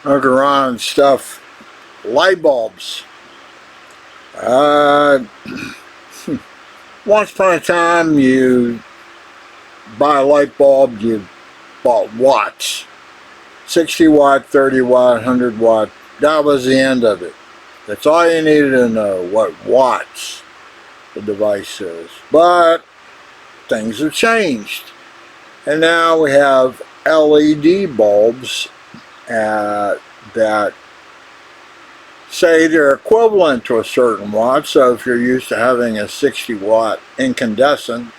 Look around and stuff. Light bulbs. Once upon a time, you buy a light bulb, you bought watts. 60 watt, 30 watt, 100 watt. That was the end of it. That's all you needed to know, what watts the device is. But things have changed. And now we have LED bulbs that say they're equivalent to a certain watt. So if you're used to having a 60 watt incandescent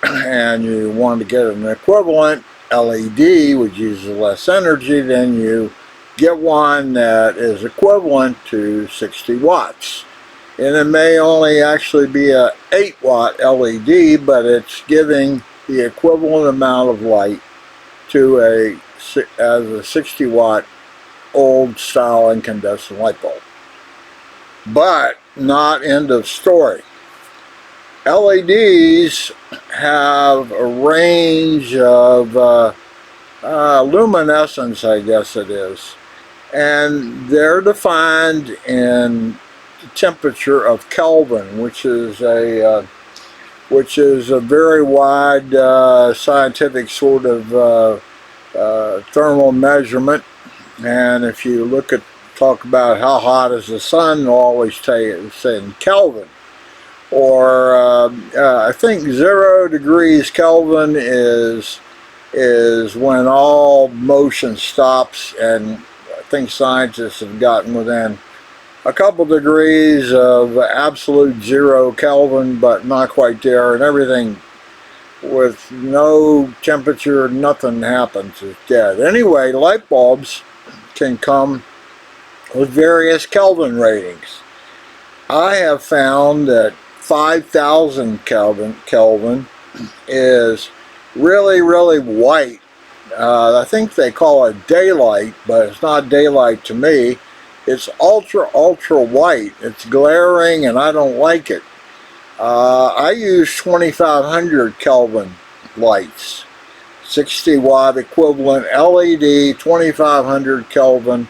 and you want to get an equivalent LED, which uses less energy, then you get one that is equivalent to 60 watts. And it may only actually be a 8 watt LED, but it's giving the equivalent amount of light to as a 60 watt old style incandescent light bulb. But not end of story. LEDs have a range of luminescence, I guess it is, and they're defined in the temperature of Kelvin, which is a very wide scientific sort of thermal measurement. And if you talk about how hot is the sun, they'll always say in Kelvin. Or I think 0 degrees Kelvin is when all motion stops, and I think scientists have gotten within a couple degrees of absolute 0 Kelvin, but not quite there, and everything with no temperature, nothing happens, it's dead. Anyway, light bulbs can come with various Kelvin ratings. I have found that 5,000 Kelvin is really, really white. I think they call it daylight, but it's not daylight to me. It's ultra white. It's glaring and I don't like it. I use 2500 Kelvin lights, 60 watt equivalent LED 2500 Kelvin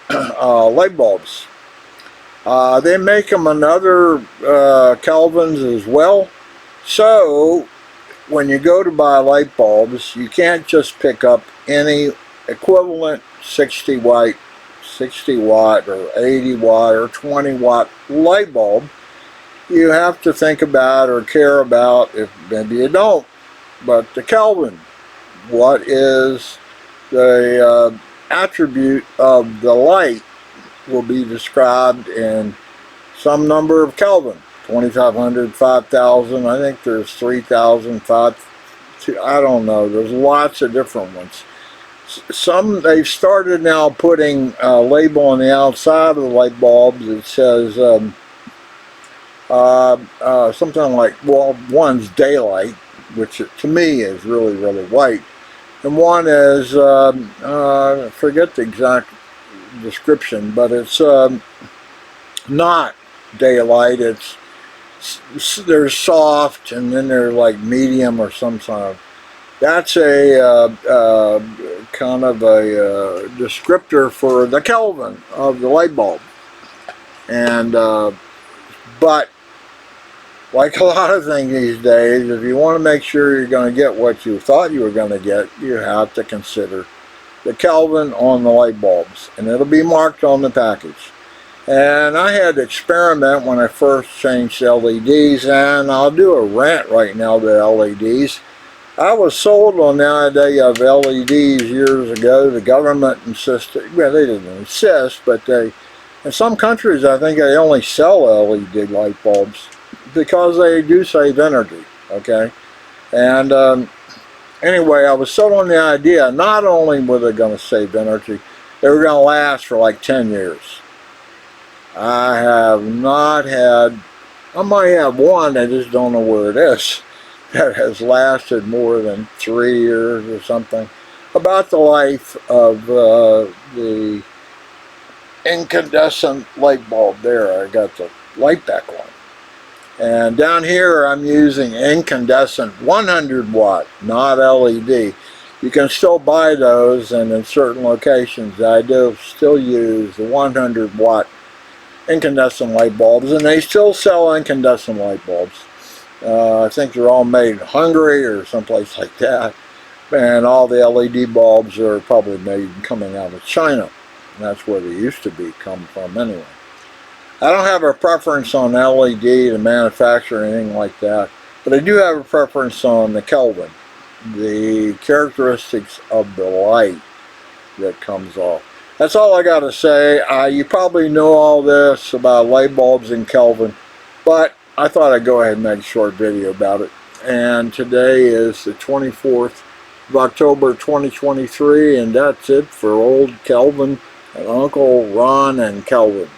light bulbs. They make them in other Kelvins as well. So when you go to buy light bulbs, you can't just pick up any equivalent 60 watt or 80 watt or 20 watt light bulb. You have to think about or care about, if maybe you don't, but the Kelvin. What is the attribute of the light will be described in some number of Kelvin. 2500, 5000, I think there's 3000, 5, I don't know, there's lots of different ones. Some, they've started now putting a label on the outside of the light bulbs that says something like, well, one's daylight, which to me is really, really white, and one is, I forget the exact description, but it's not daylight. There's soft, and then there's like medium or some sort of. That's a kind of a descriptor for the Kelvin of the light bulb. And but like a lot of things these days, if you want to make sure you're going to get what you thought you were going to get, you have to consider the Kelvin on the light bulbs, and it'll be marked on the package. And I had to experiment when I first changed LEDs, and I'll do a rant right now to LEDs. I was sold on the idea of LEDs years ago. The government insisted, well, they didn't insist, but in some countries I think they only sell LED light bulbs because they do save energy, okay? And anyway, I was sold on the idea not only were they going to save energy, they were going to last for like 10 years. I have not had, I might have one, I just don't know where it is, that has lasted more than 3 years or something. About the life of the incandescent light bulb there. I got the light back on. And down here I'm using incandescent 100 watt, not LED. You can still buy those, and in certain locations I do still use the 100-watt incandescent light bulbs, and they still sell incandescent light bulbs. I think they're all made in Hungary or someplace like that, and all the LED bulbs are probably made coming out of China. And that's where they used to be come from anyway. I don't have a preference on LED, the manufacturer, or anything like that, but I do have a preference on the Kelvin, the characteristics of the light that comes off. That's all I got to say. You probably know all this about light bulbs and Kelvin, but I thought I'd go ahead and make a short video about it. And today is the 24th of October 2023, and that's it for old Kelvin and Uncle Ron and Kelvin.